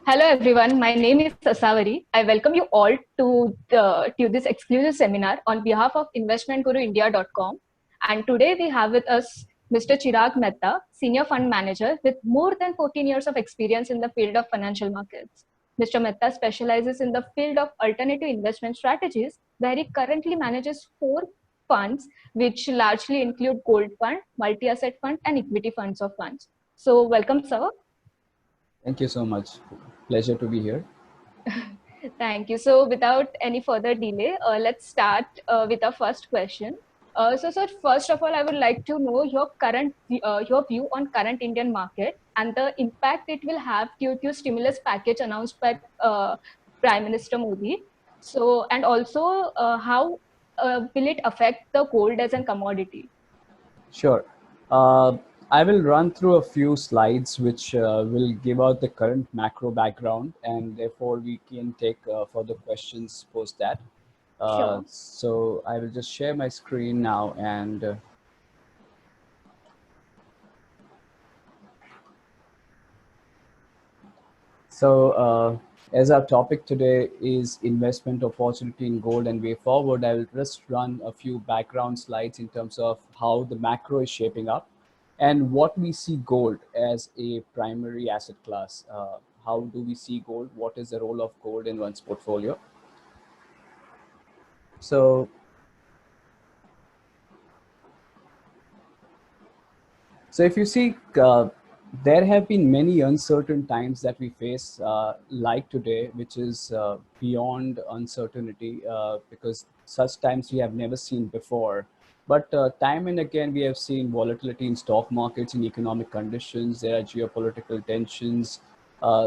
Hello everyone, my name is Sasavari. I welcome you all to this exclusive seminar on behalf of investmentguruindia.com. And today we have with us Mr. Chirag Mehta, Senior Fund Manager with more than 14 years of experience in the field of financial markets. Mr. Mehta specializes in the field of alternative investment strategies, where he currently manages four funds, which largely include gold fund, multi-asset fund, and equity funds of funds. So welcome, sir. Thank you so much. Pleasure to be here. Thank you. So, without any further delay, let's start with our first question. Sir, first of all, I would like to know your view on current Indian market and the impact it will have due to stimulus package announced by Prime Minister Modi. So, and also how will it affect the gold as a commodity? Sure. Uh, I will run through a few slides which will give out the current macro background, and therefore we can take further questions post that. Sure. So I will just share my screen now and So, as our topic today is investment opportunity in gold and way forward, I will just run a few background slides in terms of how the macro is shaping up and what we see gold as a primary asset class. How do we see gold? What is the role of gold in one's portfolio? So, So if you see, there have been many uncertain times that we face, like today, which is beyond uncertainty, because such times we have never seen before. But time and again, we have seen volatility in stock markets, in economic conditions. There are geopolitical tensions.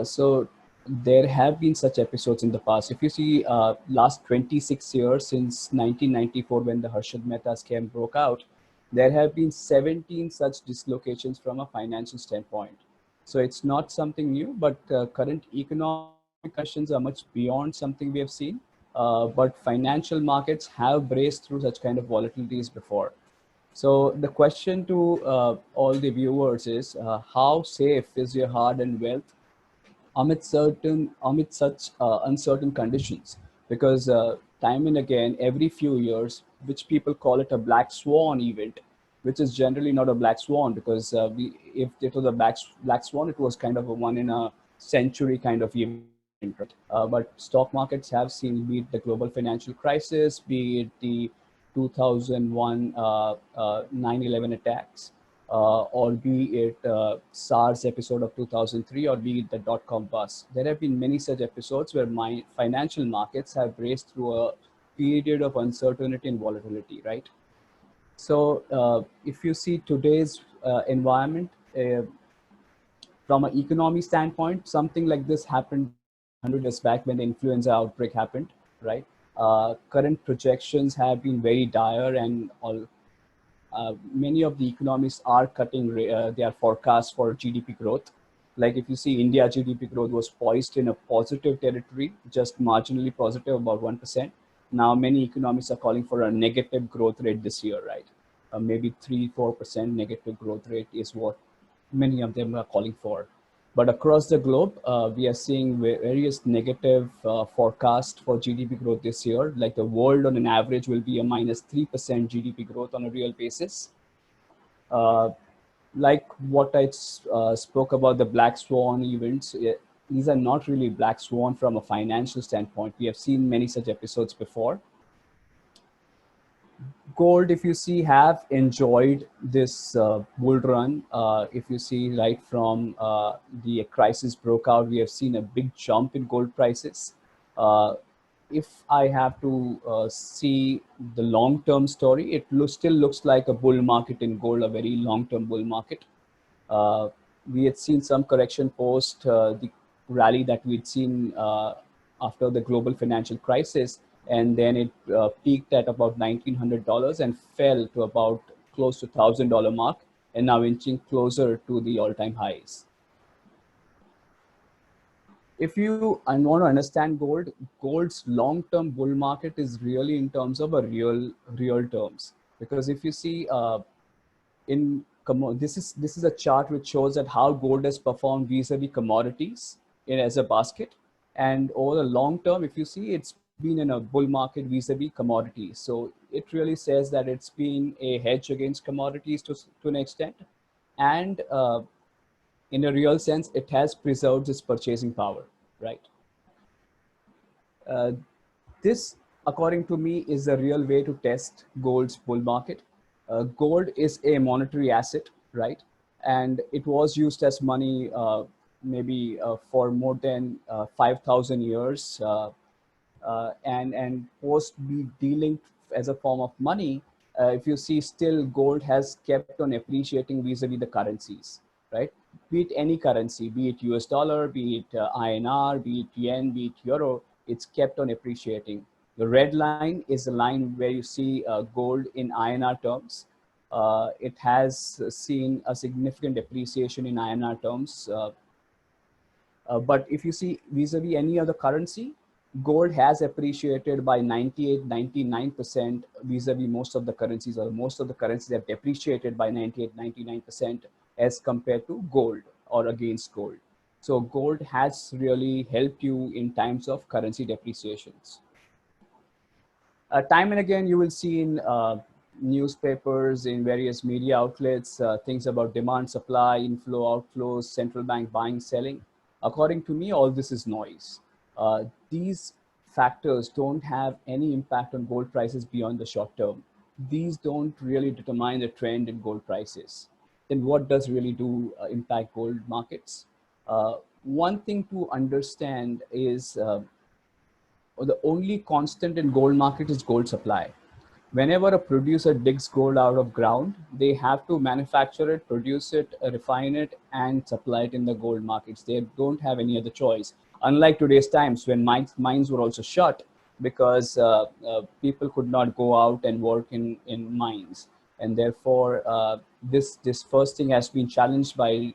So there have been such episodes in the past. If you see, last 26 years since 1994, when the Harshad Mehta scam broke out, there have been 17 such dislocations from a financial standpoint. So it's not something new, but current economic conditions are much beyond something we have seen. But financial markets have braced through such kind of volatilities before. So the question to all the viewers is, how safe is your hard-earned wealth amid such uncertain conditions? Because time and again, every few years, which people call it a black swan event, which is generally not a black swan, because if it was a black swan, it was kind of a one in a century kind of event, right? But stock markets have seen, be it the global financial crisis, be it the 2001 9/11 attacks, or be it SARS episode of 2003, or be it the dot-com bust. There have been many such episodes where my financial markets have raced through a period of uncertainty and volatility, right? So if you see today's environment, from an economy standpoint, something like this happened 100 years back when the influenza outbreak happened, right? Current projections have been very dire, and many of the economists are cutting their forecast for GDP growth. Like if you see, India GDP growth was poised in a positive territory, just marginally positive, about 1%. Now many economists are calling for a negative growth rate this year, right? Maybe 3-4% negative growth rate is what many of them are calling for. But across the globe, we are seeing various negative forecasts for GDP growth this year. Like the world on an average will be a -3% GDP growth on a real basis. Uh, like what I spoke about the black swan events, these are not really black swan from a financial standpoint. We have seen many such episodes before. Gold, if you see, have enjoyed this bull run. If you see, right from the crisis broke out, we have seen a big jump in gold prices. Uh, if I have to see the long-term story, it still looks like a bull market in gold, a very long-term bull market. Uh, we had seen some correction post the rally that we'd seen after the global financial crisis, and then it peaked at about $1,900 and fell to about close to $1,000 mark, and now inching closer to the all-time highs. If you want to understand gold, gold's long-term bull market is really in terms of a real terms. Because if you see, this is a chart which shows that how gold has performed vis-a-vis commodities as a basket. And over the long term, if you see, it's been in a bull market vis-a-vis commodities. So it really says that it's been a hedge against commodities to an extent. And in a real sense, it has preserved its purchasing power, right? Uh, this, according to me, is a real way to test gold's bull market. Gold is a monetary asset, right? And it was used as money maybe for more than 5,000 years. And post be dealing as a form of money, if you see, still gold has kept on appreciating vis-a-vis the currencies, right? Be it any currency, be it US dollar, be it INR, be it yen, be it euro, it's kept on appreciating. The red line is the line where you see gold in INR terms. It has seen a significant appreciation in INR terms. But if you see vis-a-vis any other currency, gold has appreciated by 98, 99% vis-a-vis most of the currencies, or most of the currencies have depreciated by 98, 99% as compared to gold or against gold. So gold has really helped you in times of currency depreciations. Time and again, you will see in newspapers, in various media outlets, things about demand, supply, inflow, outflows, central bank buying, selling. According to me, all this is noise. These factors don't have any impact on gold prices beyond the short term. These don't really determine the trend in gold prices. Then what does really do impact gold markets? One thing to understand is the only constant in gold market is gold supply. Whenever a producer digs gold out of ground, they have to manufacture it, produce it, refine it, and supply it in the gold markets. They don't have any other choice. Unlike today's times when mines were also shut because people could not go out and work in mines. And therefore, this first thing has been challenged by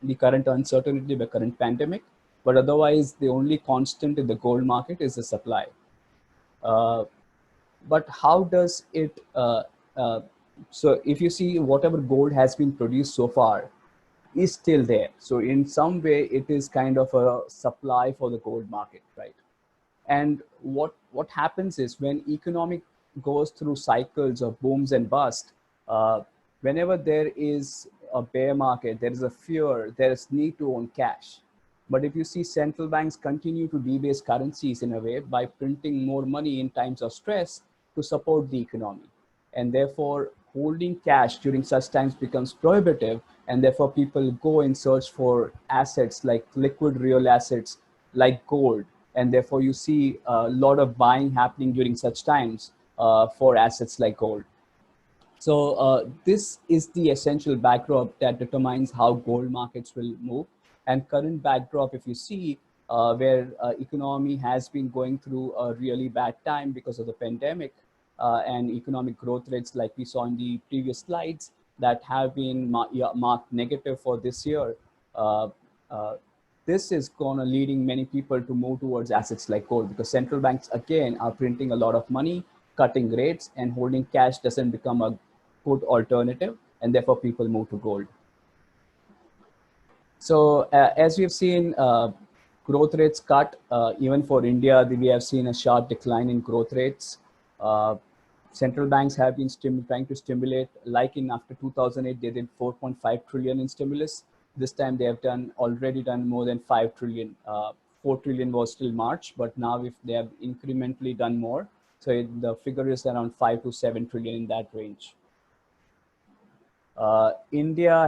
the current uncertainty, the current pandemic. But otherwise, the only constant in the gold market is the supply. But how does it, so if you see whatever gold has been produced so far is still there. So in some way, it is kind of a supply for the gold market, right? And what happens is when economic goes through cycles of booms and bust, whenever there is a bear market, there is a fear, there is need to own cash. But if you see central banks continue to debase currencies in a way by printing more money in times of stress to support the economy. And therefore, holding cash during such times becomes prohibitive. And therefore, people go and search for assets like liquid real assets like gold. And therefore, you see a lot of buying happening during such times for assets like gold. So this is the essential backdrop that determines how gold markets will move. And current backdrop, if you see, where economy has been going through a really bad time because of the pandemic and economic growth rates like we saw in the previous slides that have been marked negative for this year. This is going to leading many people to move towards assets like gold because central banks again are printing a lot of money, cutting rates, and holding cash doesn't become a good alternative, and therefore people move to gold. So as we've seen, growth rates cut. Even for India, we have seen a sharp decline in growth rates. Central banks have been trying to stimulate, like in after 2008, they did 4.5 trillion in stimulus. This time they have already done more than 5 trillion. 4 trillion was till March, but now if they have incrementally done more, so the figure is around 5 to 7 trillion in that range. India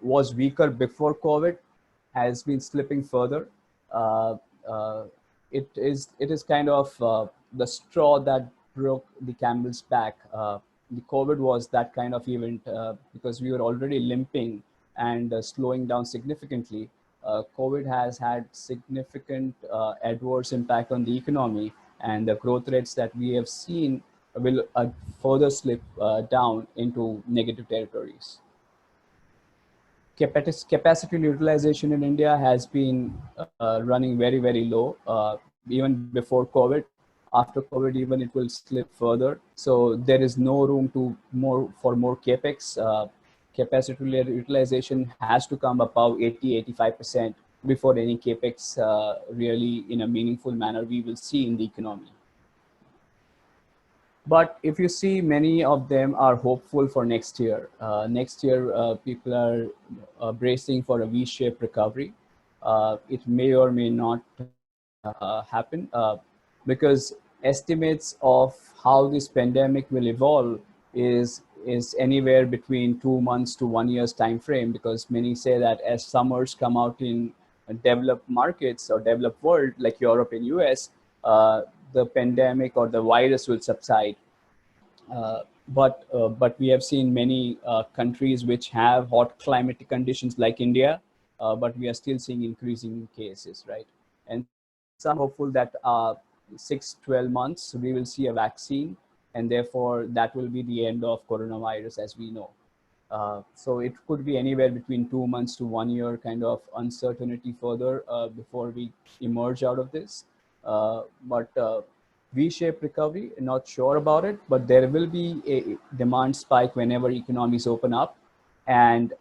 was weaker before COVID, has been slipping further. It is kind of the straw that broke the camel's back. The COVID was that kind of event because we were already limping and slowing down significantly. COVID has had significant adverse impact on the economy, and the growth rates that we have seen will further slip down into negative territories. Capacity utilization in India has been running very, very low, even before COVID. After COVID, even it will slip further. So there is no room for more capex. Capacity utilization has to come above 80, 85%. before any capex really in a meaningful manner we will see in the economy. But if you see, many of them are hopeful for next year. Next year, people are bracing for a V-shaped recovery. It may or may not happen because estimates of how this pandemic will evolve is anywhere between 2 months to 1 year's time frame, because many say that as summers come out in developed markets or developed world like Europe and US, the pandemic or the virus will subside. But we have seen many countries which have hot climatic conditions like India, but we are still seeing increasing cases, right? And some hopeful that 6-12 months we will see a vaccine, and therefore that will be the end of coronavirus as we know. So it could be anywhere between 2 months to 1 year kind of uncertainty further before we emerge out of this. But V-shaped recovery, not sure about it, but there will be a demand spike whenever economies open up, and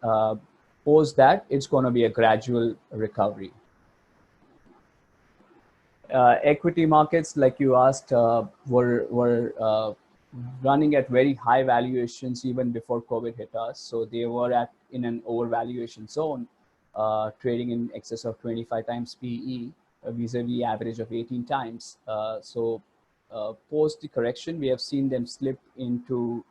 post that, it's going to be a gradual recovery. Equity markets, like you asked, were running at very high valuations even before COVID hit us. So they were in an overvaluation zone, trading in excess of 25 times PE, vis-a-vis average of 18 times. So post the correction, we have seen them slip into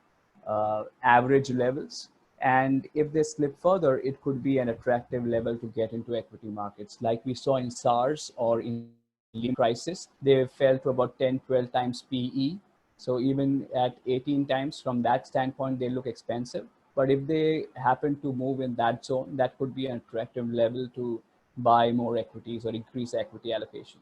average levels. And if they slip further, it could be an attractive level to get into equity markets. Like we saw in SARS or in Lehman crisis, they fell to about 10-12 times PE. So even at 18 times, from that standpoint, they look expensive. But if they happen to move in that zone, that could be an attractive level to buy more equities or increase equity allocation.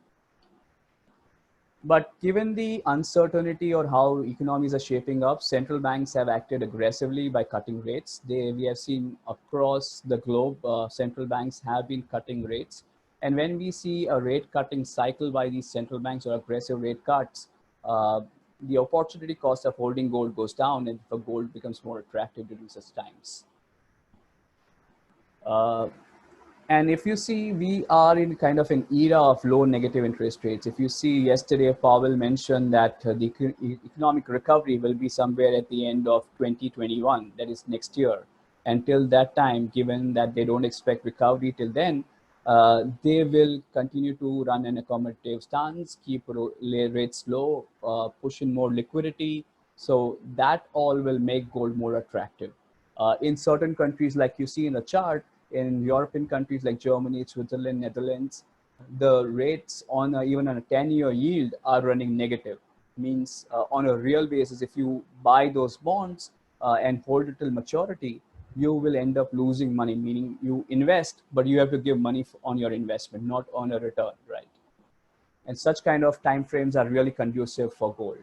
But given the uncertainty or how economies are shaping up, central banks have acted aggressively by cutting rates. We have seen across the globe, central banks have been cutting rates. And when we see a rate cutting cycle by these central banks or aggressive rate cuts, the opportunity cost of holding gold goes down, and the gold becomes more attractive during such times. And if you see, we are in kind of an era of low negative interest rates. If you see, yesterday Powell mentioned that the economic recovery will be somewhere at the end of 2021, that is next year. Until that time, given that they don't expect recovery till then, they will continue to run an accommodative stance, keep rates low, push in more liquidity. So that all will make gold more attractive. In certain countries, like you see in the chart, in European countries like Germany, Switzerland, Netherlands, the rates on even on a 10-year yield are running negative. Means on a real basis, if you buy those bonds and hold it till maturity, you will end up losing money, meaning you invest, but you have to give money on your investment, not on a return, right? And such kind of timeframes are really conducive for gold.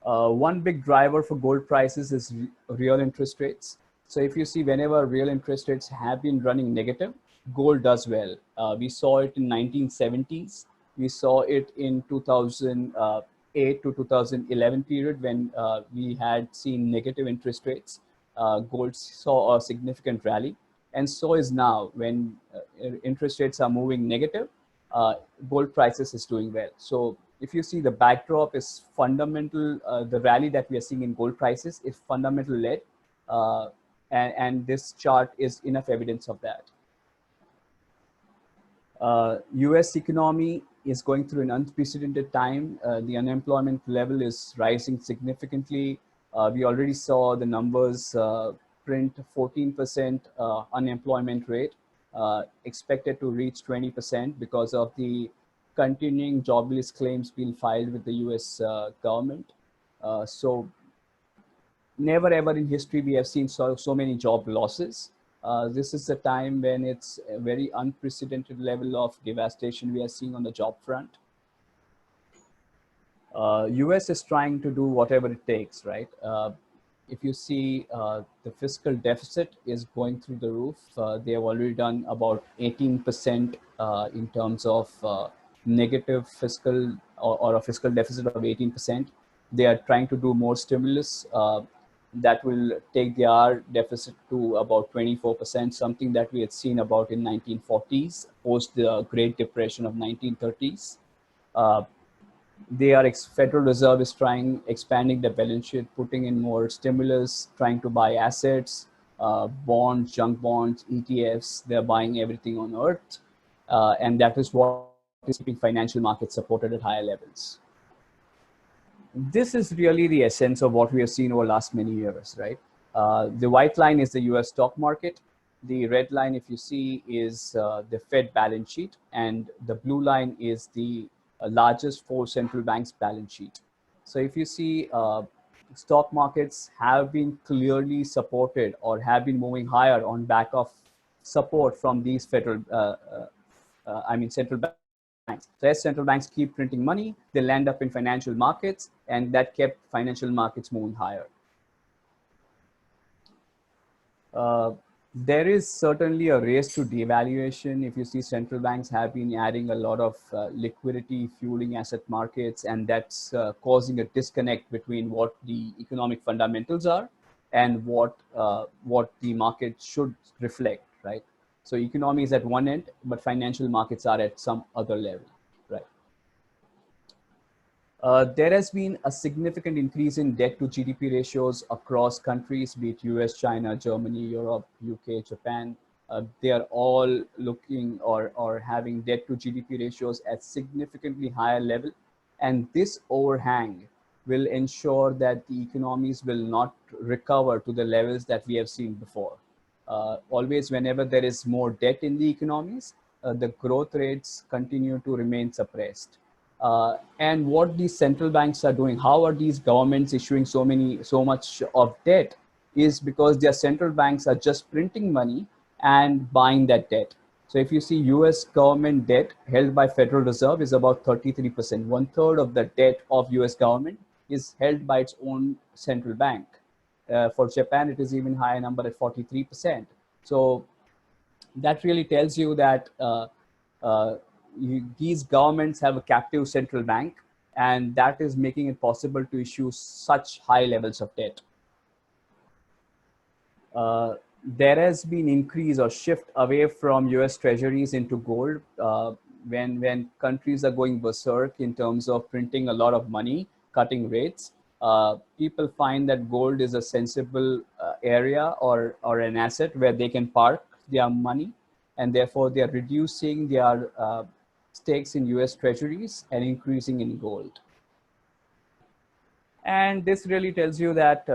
One big driver for gold prices is real interest rates. So if you see, whenever real interest rates have been running negative, gold does well. We saw it in 1970s. We saw it in 2008 to 2011 period when we had seen negative interest rates. Gold saw a significant rally, and so is now when interest rates are moving negative. Gold prices is doing well. So if you see, the backdrop is fundamental. The rally that we are seeing in gold prices is fundamental led. And this chart is enough evidence of that. US economy is going through an unprecedented time. The unemployment level is rising significantly. We already saw the numbers print 14% unemployment rate, expected to reach 20% because of the continuing jobless claims being filed with the US government. So never ever in history we have seen so many job losses. This is the time when it's a very unprecedented level of devastation we are seeing on the job front. US is trying to do whatever it takes, right? If you see, the fiscal deficit is going through the roof. They have already done about 18% in terms of negative fiscal or a fiscal deficit of 18%. They are trying to do more stimulus. that will take the R deficit to about 24%, something that we had seen about in 1940s, post the Great Depression of 1930s. Uh, Federal Reserve is trying, expanding the balance sheet, putting in more stimulus, trying to buy assets, bonds, junk bonds, ETFs. They're buying everything on earth. And that is what is keeping financial markets supported at higher levels. This is really the essence of what we have seen over the last many years, right? The white line is the US stock market. The red line, if you see, is the Fed balance sheet. And the blue line is the largest four central banks' balance sheet. So if you see, stock markets have been clearly supported or have been moving higher on back of support from these central banks. So as central banks keep printing money, they'll end up in financial markets, and that kept financial markets moving higher. There is certainly a race to devaluation. If you see, central banks have been adding a lot of liquidity, fueling asset markets, and that's causing a disconnect between what the economic fundamentals are and what the market should reflect, right? So economy is at one end, but financial markets are at some other level, right? There has been a significant increase in debt to GDP ratios across countries, be it US, China, Germany, Europe, UK, Japan. They are all looking or having debt to GDP ratios at significantly higher level. And this overhang will ensure that the economies will not recover to the levels that we have seen before. Always, whenever there is more debt in the economies, the growth rates continue to remain suppressed. And what these central banks are doing, how are these governments issuing so much of debt, is because their central banks are just printing money and buying that debt. So if you see, US government debt held by Federal Reserve is about 33%. One third of the debt of US government is held by its own central bank. For Japan, it is even higher number at 43%. So that really tells you that uh, these governments have a captive central bank, and that is making it possible to issue such high levels of debt. There has been increase or shift away from US treasuries into gold. When countries are going berserk in terms of printing a lot of money, cutting rates, people find that gold is a sensible area or an asset where they can park their money, and therefore they are reducing their stakes in US treasuries and increasing in gold. And this really tells you that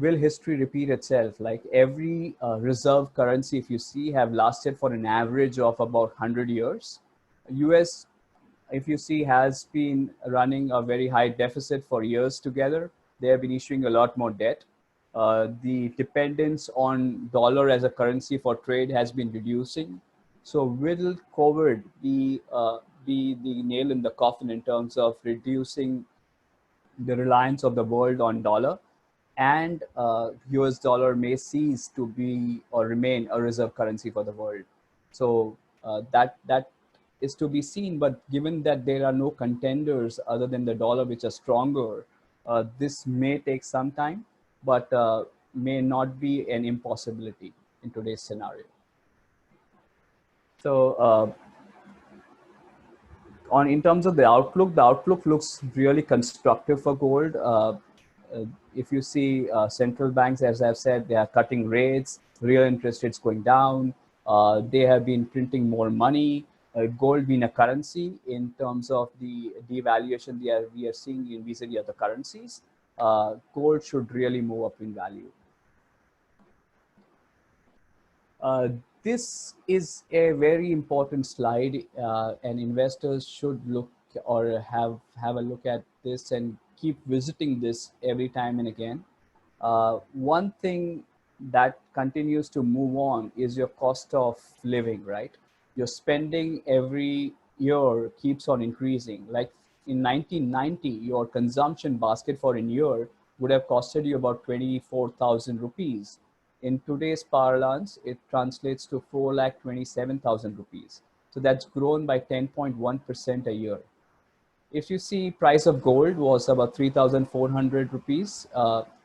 will history repeat itself? Like every reserve currency, if you see, have lasted for an average of about 100 years. US, if you see, has been running a very high deficit for years together. They have been issuing a lot more debt. The dependence on dollar as a currency for trade has been reducing. So will COVID be the nail in the coffin in terms of reducing the reliance of the world on dollar, and US dollar may cease to be or remain a reserve currency for the world? So that is to be seen. But given that there are no contenders other than the dollar which are stronger, this may take some time, but may not be an impossibility in today's scenario. So in terms of the outlook looks really constructive for gold. If you see, central banks, as I've said, they are cutting rates, real interest rates going down. They have been printing more money. Gold being a currency, in terms of the devaluation we are seeing in vis-a-vis other currencies, gold should really move up in value. Uh, this is a very important slide, and investors should look or have a look at this and keep visiting this every time and again. One thing that continues to move on is your cost of living, right? Your spending every year keeps on increasing. Like in 1990, your consumption basket for a year would have costed you about 24,000 rupees. In today's parlance, it translates to 4,27,000 rupees. So that's grown by 10.1% a year. if you see, price of gold was about 3,400 rupees,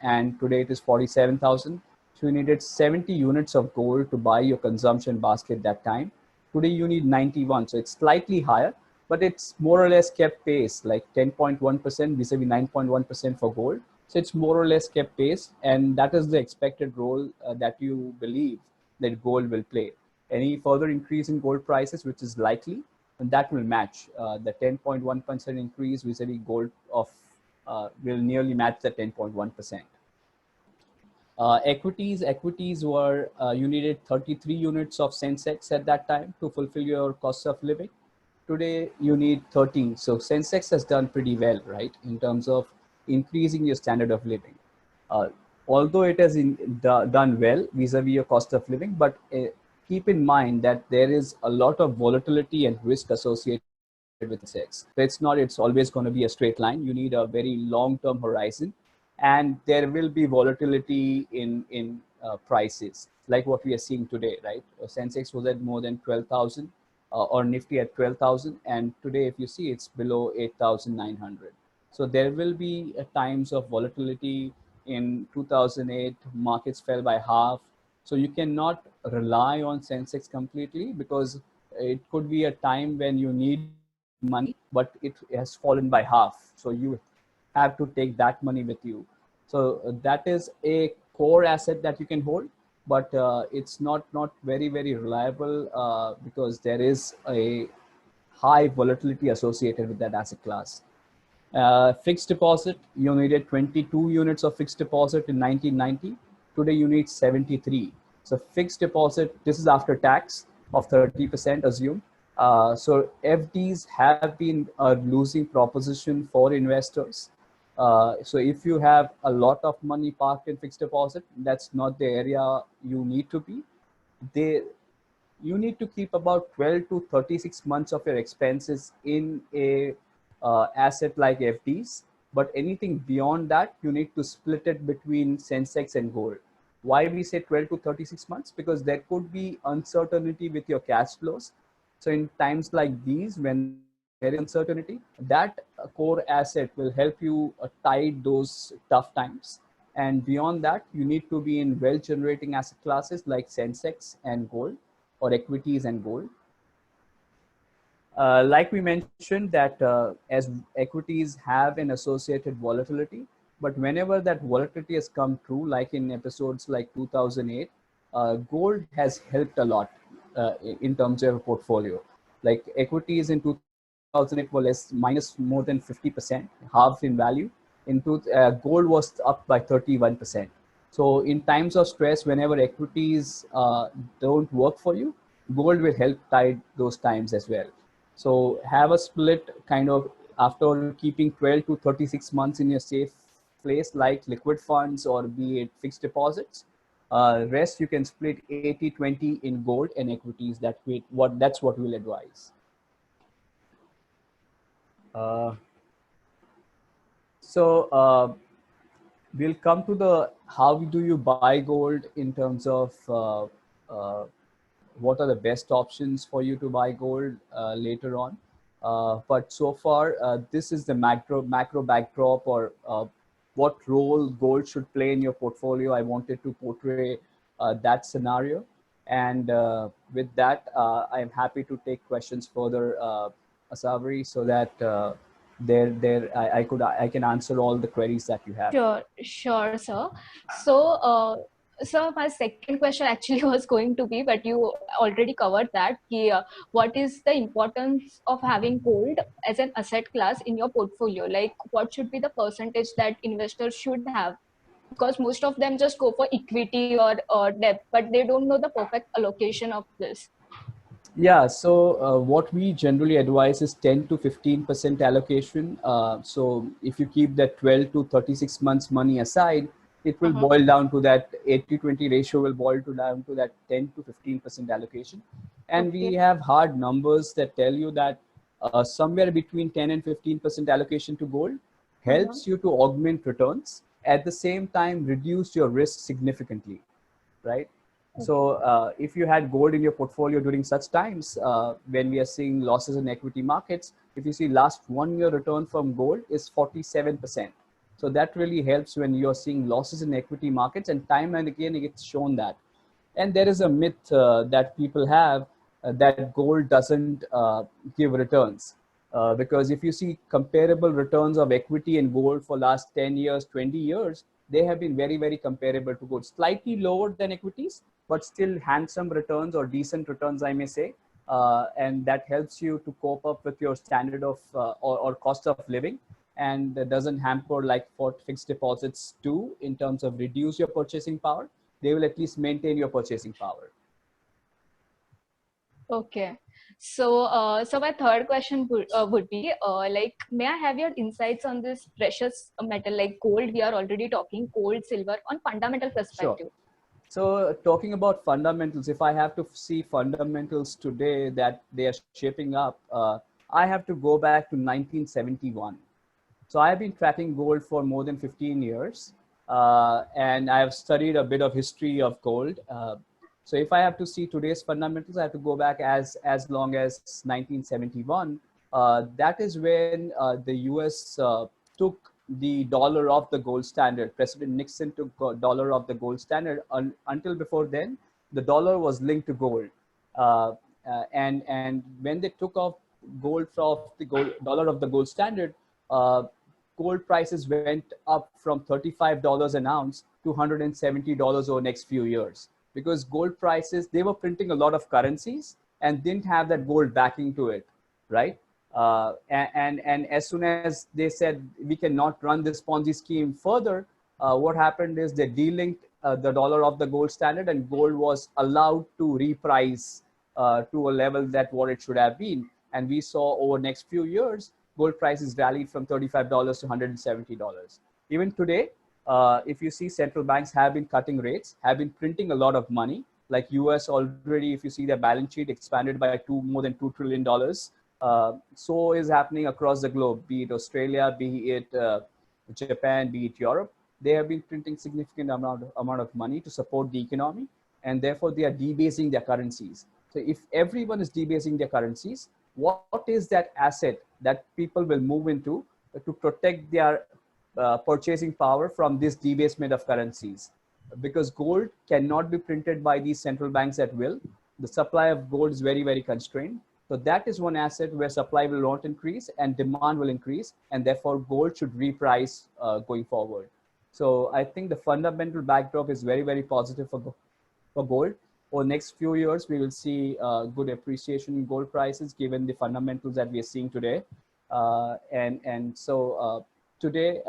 and today it is 47,000. So you needed 70 units of gold to buy your consumption basket that time. Today you need 91, so it's slightly higher, but it's more or less kept pace, like 10.1% vis-a-vis 9.1% for gold. So it's more or less kept pace, and that is the expected role that you believe that gold will play. Any further increase in gold prices, which is likely, and that will match the 10.1% increase vis-a-vis gold of will nearly match the 10.1%. Equities were, you needed 33 units of Sensex at that time to fulfill your cost of living. Today you need 13. So Sensex has done pretty well, right, in terms of increasing your standard of living. Uh, Although it has done well vis-a-vis your cost of living, but keep in mind that there is a lot of volatility and risk associated with Sensex. So it's always going to be a straight line. You need a very long-term horizon, and there will be volatility in prices, like what we are seeing today, right? Sensex was at more than 12,000, or Nifty at 12,000, and today, if you see, it's below 8,900. So there will be times of volatility. In 2008, markets fell by half. So you cannot rely on Sensex completely, because it could be a time when you need money, but it has fallen by half. So you have to take that money with you. So that is a core asset that you can hold, but it's not very reliable, because there is a high volatility associated with that asset class. Fixed deposit, you needed 22 units of fixed deposit in 1990. Today you need 73. So fixed deposit, this is after tax of 30% assumed. So FDs have been a losing proposition for investors. So if you have a lot of money parked in fixed deposit, that's not the area you need to be. You need to keep about 12 to 36 months of your expenses in a asset like FDs. But anything beyond that, you need to split it between Sensex and gold. Why we say 12 to 36 months? Because there could be uncertainty with your cash flows. So in times like these, when there is uncertainty, that core asset will help you tide those tough times. And beyond that, you need to be in well generating asset classes like Sensex and gold, or equities and gold. Like we mentioned that as equities have an associated volatility, but whenever that volatility has come true, like in episodes like 2008, gold has helped a lot in terms of a portfolio. Like equities in 2008 were less minus more than 50%, half in value. Gold was up by 31%. So in times of stress, whenever equities don't work for you, gold will help tide those times as well. So have a split kind of after keeping 12 to 36 months in your safe place, like liquid funds or be it fixed deposits. Rest you can split 80-20 in gold and equities. That's what we'll advise. Uh, so we'll come to the how do you buy gold in terms of what are the best options for you to buy gold later on. But so far, this is the macro backdrop, or what role gold should play in your portfolio. I wanted to portray that scenario. And with that, I'm happy to take questions further, Asavri, so that I can answer all the queries that you have. Sure, sir. So, so my second question actually was going to be, but you already covered that. What is the importance of having gold as an asset class in your portfolio? Like, what should be the percentage that investors should have? Because most of them just go for equity or debt, but they don't know the perfect allocation of this. Yeah, so what we generally advise is 10 to 15% allocation. So if you keep that 12 to 36 months money aside, it will boil down to that 80-20 ratio will boil down to that 10 to 15% allocation. And we have hard numbers that tell you that somewhere between 10 and 15% allocation to gold helps you to augment returns, at the same time reduce your risk significantly, right? So if you had gold in your portfolio during such times when we are seeing losses in equity markets, if you see last 1 year return from gold is 47%. So that really helps when you're seeing losses in equity markets, and time and again it's shown that. And there is a myth that people have that gold doesn't give returns. Because if you see comparable returns of equity and gold for last 10 years, 20 years, they have been very, very comparable to gold. Slightly lower than equities, but still handsome returns or decent returns, I may say. And that helps you to cope up with your standard of or cost of living, and that doesn't hamper like what fixed deposits do in terms of reduce your purchasing power. They will at least maintain your purchasing power. Okay. So my third question would be, like, may I have your insights on this precious metal like gold? We are already talking gold, silver on fundamental Sure. perspective. So talking about fundamentals, if I have to see fundamentals today that they are shaping up, I have to go back to 1971. So I've been tracking gold for more than 15 years, and I've studied a bit of history of gold. So if I have to see today's fundamentals, I have to go back as long as 1971. That is when the US took the dollar off the gold standard. President Nixon took dollar off the gold standard. Until before then, the dollar was linked to gold. And when they took off gold off the dollar of the gold standard, gold prices went up from $35 an ounce to $170 over the next few years, because gold prices, they were printing a lot of currencies and didn't have that gold backing to it, right? And as soon as they said we cannot run this Ponzi scheme further, what happened is they delinked the dollar of the gold standard, and gold was allowed to reprice to a level that what it should have been. And we saw over next few years, gold prices rallied from $35 to $170. Even today, if you see, central banks have been cutting rates, have been printing a lot of money. Like US already, if you see their balance sheet expanded by more than $2 trillion. So is happening across the globe, be it Australia, be it Japan, be it Europe. They have been printing significant amount of money to support the economy, and therefore they are debasing their currencies. So if everyone is debasing their currencies, what is that asset that people will move into to protect their purchasing power from this debasement of currencies? Because gold cannot be printed by these central banks at will. The supply of gold is very, very constrained. So that is one asset where supply will not increase and demand will increase, and therefore gold should reprice going forward. So I think the fundamental backdrop is very, very positive for gold. Over the next few years, we will see good appreciation in gold prices given the fundamentals that we are seeing today. So today,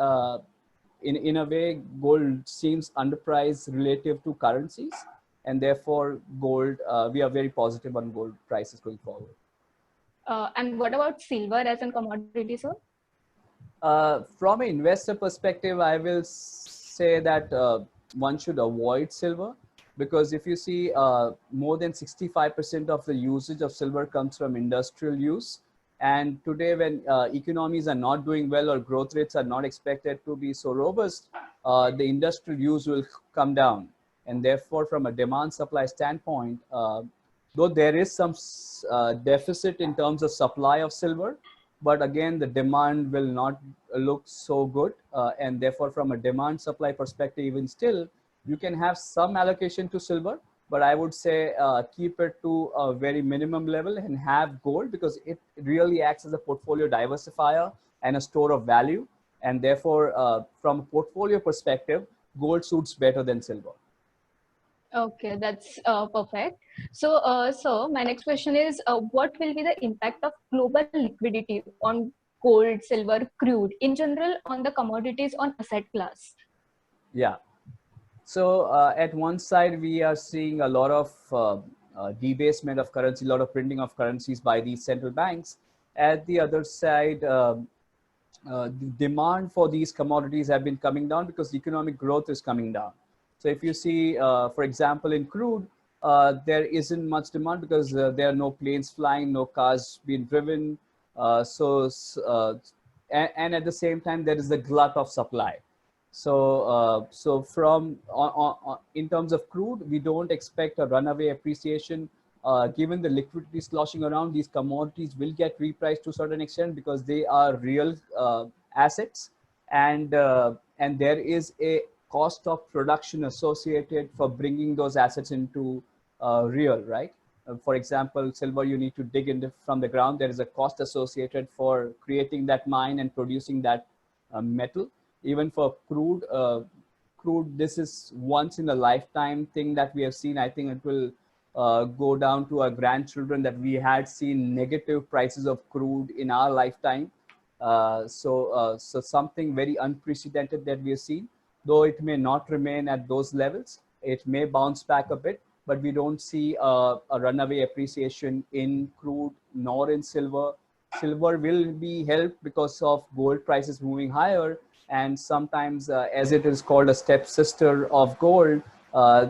in a way, gold seems underpriced relative to currencies, and therefore gold, we are very positive on gold prices going forward. And what about silver as a commodity, sir? From an investor perspective, I will say that one should avoid silver, because if you see, more than 65% of the usage of silver comes from industrial use. And today, when economies are not doing well or growth rates are not expected to be so robust, the industrial use will come down. And therefore, from a demand supply standpoint, though there is some deficit in terms of supply of silver, but again, the demand will not look so good. And therefore, from a demand supply perspective, even still, you can have some allocation to silver, but I would say keep it to a very minimum level and have gold, because it really acts as a portfolio diversifier and a store of value. And therefore, from a portfolio perspective, gold suits better than silver. Okay, that's perfect. So my next question is, what will be the impact of global liquidity on gold, silver, crude, in general, on the commodities, on asset class? Yeah. So at one side, we are seeing a lot of debasement of currency, a lot of printing of currencies by these central banks. At the other side, the demand for these commodities have been coming down because economic growth is coming down. So if you see, for example, in crude, there isn't much demand because there are no planes flying, no cars being driven. And at the same time, there is a glut of supply. So from in terms of crude, we don't expect a runaway appreciation given the liquidity sloshing around, these commodities will get repriced to a certain extent because they are real assets, and there is a cost of production associated for bringing those assets into real, right? For example, silver, you need to dig in from the ground. There is a cost associated for creating that mine and producing that metal. Even for crude, this is once in a lifetime thing that we have seen. I think it will go down to our grandchildren that we had seen negative prices of crude in our lifetime. So something very unprecedented that we have seen, though it may not remain at those levels. It may bounce back a bit, but we don't see a runaway appreciation in crude nor in silver. Silver will be helped because of gold prices moving higher, and sometimes, as it is called a stepsister of gold,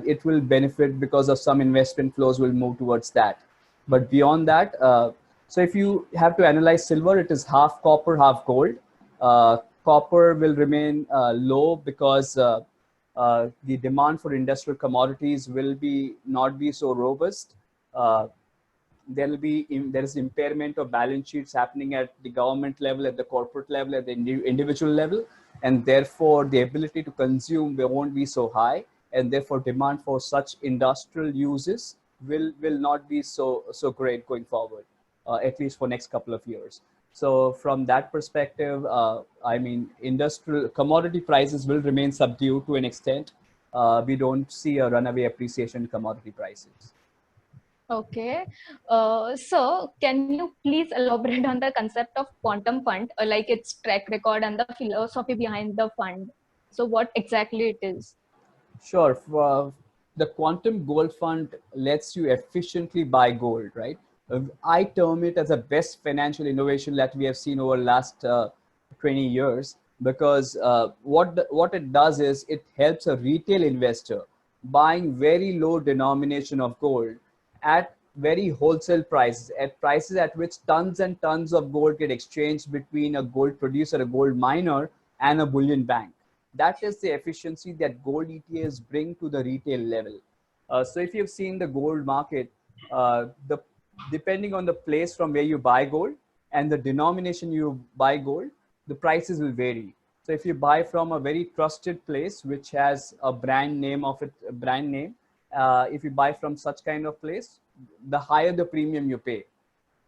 it will benefit because of some investment flows will move towards that. But beyond that, so if you have to analyze silver, it is half copper, half gold. Copper will remain low because the demand for industrial commodities will be not be so robust. There is impairment of balance sheets happening at the government level, at the corporate level, at the individual level, and therefore the ability to consume won't be so high, and therefore demand for such industrial uses will not be so great going forward, at least for next couple of years. So from that perspective, I mean, industrial commodity prices will remain subdued to an extent. We don't see a runaway appreciation in commodity prices. Okay. So can you please elaborate on the concept of quantum fund, like its track record and the philosophy behind the fund? So what exactly it is? Sure. The Quantum Gold Fund lets you efficiently buy gold, right? I term it as a best financial innovation that we have seen over the last 20 years, because what it does is it helps a retail investor buying very low denomination of gold at very wholesale prices, at prices at which tons and tons of gold get exchanged between a gold producer, a gold miner, and a bullion bank. That is the efficiency that gold ETFs bring to the retail level. So if you've seen the gold market, the depending on the place from where you buy gold and the denomination you buy gold, the prices will vary. So if you buy from a very trusted place which has a brand name of it, a brand name, if you buy from such kind of place, the higher the premium you pay.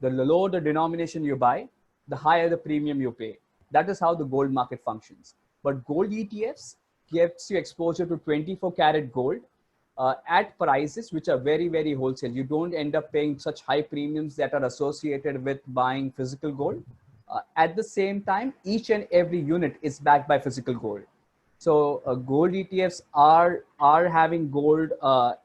The lower the denomination you buy, the higher the premium you pay. That is how the gold market functions. But gold ETFs gives you exposure to 24 karat gold at prices which are very, very wholesale. You don't end up paying such high premiums that are associated with buying physical gold. At the same time, each and every unit is backed by physical gold. So gold ETFs are having gold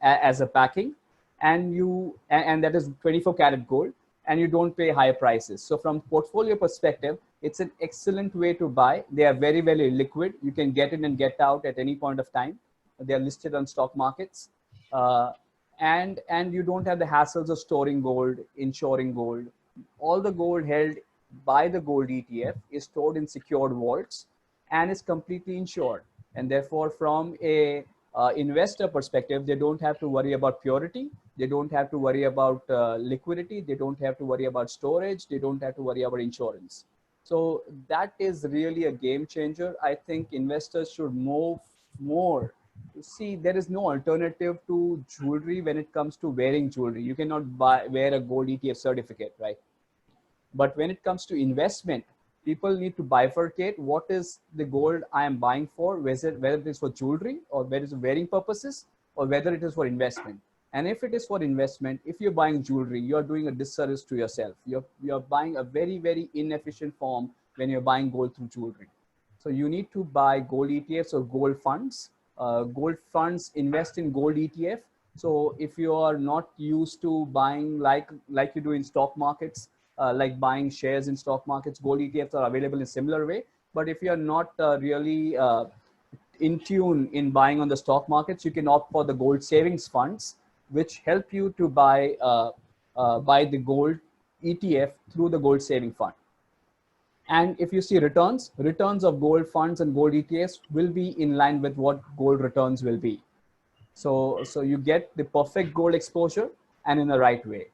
as a backing, and that is 24 karat gold, and you don't pay higher prices. So from portfolio perspective, it's an excellent way to buy. They are very, very liquid. You can get in and get out at any point of time. They are listed on stock markets, and you don't have the hassles of storing gold, insuring gold. All the gold held by the gold ETF is stored in secured vaults and is completely insured. And therefore, from a investor perspective, they don't have to worry about purity. They don't have to worry about liquidity. They don't have to worry about storage. They don't have to worry about insurance. So that is really a game changer. I think investors should move more. See, there is no alternative to jewelry when it comes to wearing jewelry. You cannot wear a gold ETF certificate, right? But when it comes to investment, people need to bifurcate what is the gold I am buying for, whether it is for jewelry or whether it is wearing purposes or whether it is for investment. And if it is for investment, if you're buying jewelry, you're doing a disservice to yourself. You're buying a very, very inefficient form when you're buying gold through jewelry. So you need to buy gold ETFs or gold funds. Gold funds invest in gold ETF. So if you are not used to buying like you do in stock markets, like buying shares in stock markets, gold ETFs are available in similar way. But if you are not really in tune in buying on the stock markets, you can opt for the gold savings funds, which help you to buy the gold ETF through the gold saving fund. And if you see returns of gold funds and gold ETFs will be in line with what gold returns will be. So you get the perfect gold exposure and in the right way.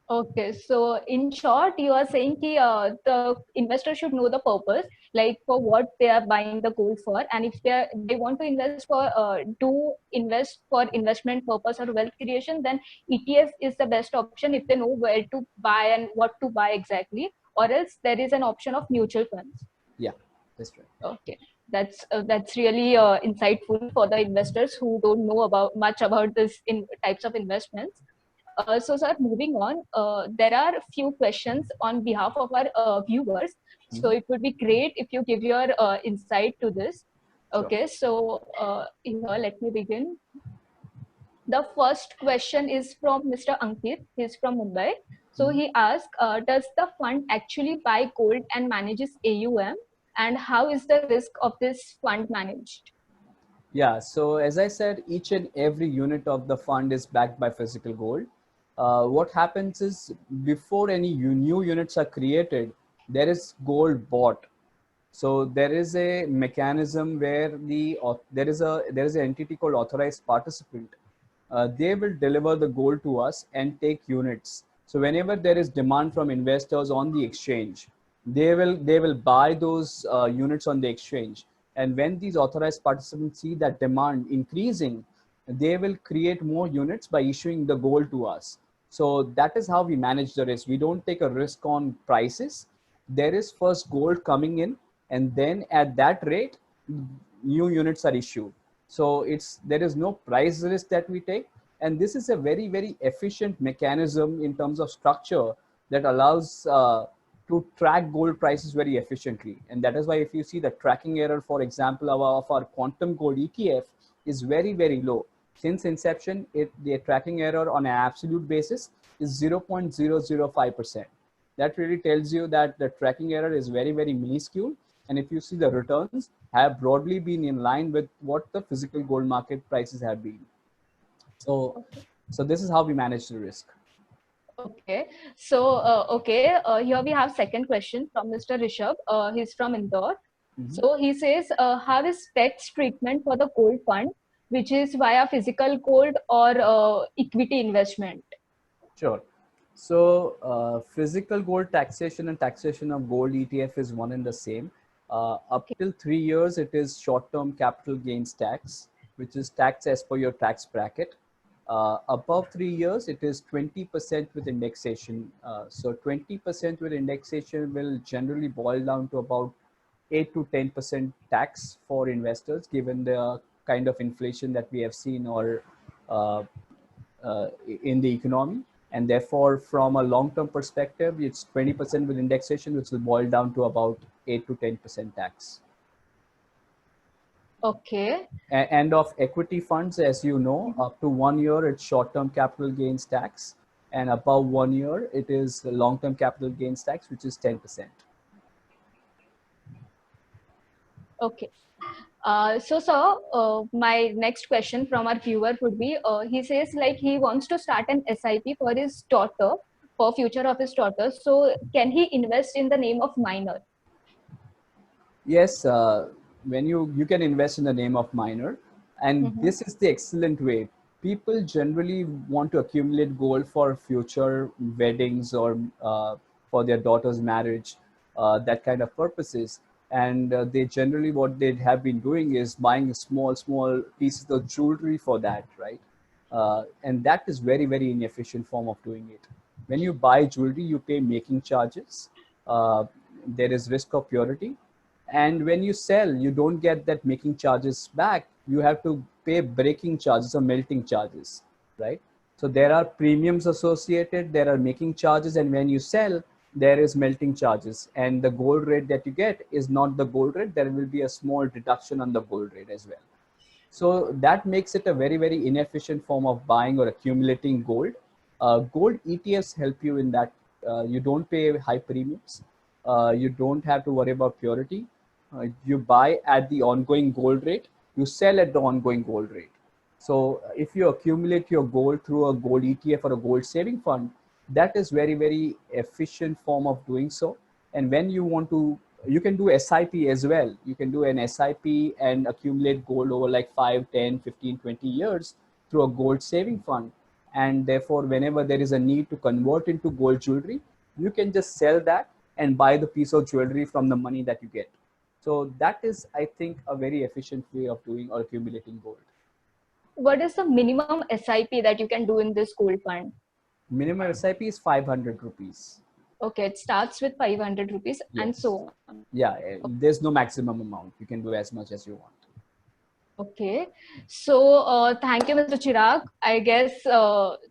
Okay, so in short, you are saying the investor should know the purpose, like for what they are buying the gold for, and if they want to invest for invest for investment purpose or wealth creation, then ETF is the best option if they know where to buy and what to buy exactly, or else there is an option of mutual funds. Yeah, that's right. Okay, that's really insightful for the investors who don't know about much about this in types of investments. So, sir, moving on, there are a few questions on behalf of our viewers. So, Mhm. it would be great if you give your insight to this. Sure. Okay, so here, let me begin. The first question is from Mr. Ankit. He's from Mumbai. So, Mhm. he asked, does the fund actually buy gold and manages AUM? And how is the risk of this fund managed? Yeah, so as I said, each and every unit of the fund is backed by physical gold. What happens is before any new units are created, there is gold bought. So there is a mechanism where there is an entity called authorized participant. They will deliver the gold to us and take units. So whenever there is demand from investors on the exchange, they will buy those units on the exchange. And when these authorized participants see that demand increasing, they will create more units by issuing the gold to us. So that is how we manage the risk. We don't take a risk on prices. There is first gold coming in, and then at that rate, new units are issued. So there is no price risk that we take, and this is a very efficient mechanism in terms of structure that allows to track gold prices very efficiently. And that is why if you see the tracking error, for example, of our quantum gold ETF is very low. Since inception, the tracking error on an absolute basis is 0.005%. That really tells you that the tracking error is very minuscule. And if you see, the returns have broadly been in line with what the physical gold market prices have been. So, Okay. so this is how we manage the risk. Okay, so here we have second question from Mr. Rishabh. He's from Indore. Mhm. So he says, how is tax treatment for the gold fund, which is via physical gold or equity investment? Sure. So physical gold taxation and taxation of gold ETF is one and the same. Up Okay. till 3 years, it is short-term capital gains tax, which is taxed as per your tax bracket. Above 3 years, it is 20% with indexation. So 20% with indexation will generally boil down to about 8 to 10% tax for investors, given the kind of inflation that we have seen or uh, in the economy. And therefore, from a long-term perspective, it's 20% with indexation, which will boil down to about 8 to 10% tax. Okay. And of equity funds, as you know, up to 1 year, it's short-term capital gains tax. And above 1 year, it is long-term capital gains tax, which is 10%. Okay. So, sir, my next question from our viewer would be, he says like he wants to start an SIP for his daughter, for future of his daughter. So, can he invest in the name of minor? Yes, when you can invest in the name of minor, and Mm-hmm. this is the excellent way. People generally want to accumulate gold for future weddings or for their daughter's marriage, that kind of purposes. And they generally, what they have been doing is buying small pieces of jewelry for that, right? And that is very inefficient form of doing it. When you buy jewelry, you pay making charges. Uh, there is risk of purity, and when you sell, you don't get that making charges back. You have to pay breaking charges or melting charges, right? So there are premiums associated, there are making charges, and when you sell, there is melting charges. And the gold rate that you get is not the gold rate. There will be a small deduction on the gold rate as well. So that makes it a very inefficient form of buying or accumulating gold. Gold ETFs help you in that. You don't pay high premiums. You don't have to worry about purity. You buy at the ongoing gold rate. You sell at the ongoing gold rate. So if you accumulate your gold through a gold ETF or a gold saving fund, that is very efficient form of doing so. And when you want to, you can do SIP as well. You can do an SIP and accumulate gold over like 5, 10, 15, 20 years through a gold saving fund. and therefore whenever there is a need to convert into gold jewelry, you can just sell that and buy the piece of jewelry from the money that you get. So that is, I think, a very efficient way of doing or accumulating gold. What is the minimum SIP that you can do in this gold fund? Minimum SIP is 500 rupees. Okay, it starts with 500 rupees and Yes. so on. Yeah, there's no maximum amount. You can do as much as you want. Okay, so thank you, Mr. Chirag. I guess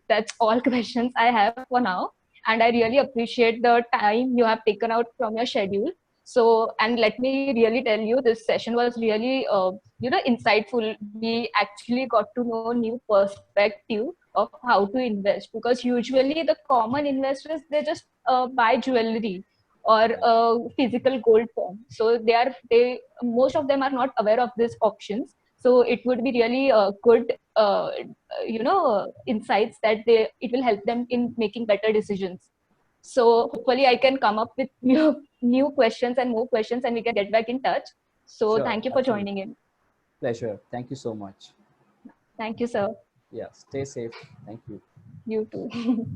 that's all questions I have for now. And I really appreciate the time you have taken out from your schedule. So, and let me really tell you, this session was really, insightful. We actually got to know new perspective of how to invest, because usually the common investors, they just buy jewelry or physical gold form. So they most of them are not aware of these options. So it would be really good insights that it will help them in making better decisions. So hopefully I can come up with new questions and more questions, and we can get back in touch. So Sure, thank you for absolutely. joining in. Pleasure. Thank you so much. Thank you, sir. Yeah, stay safe. Thank you. You too.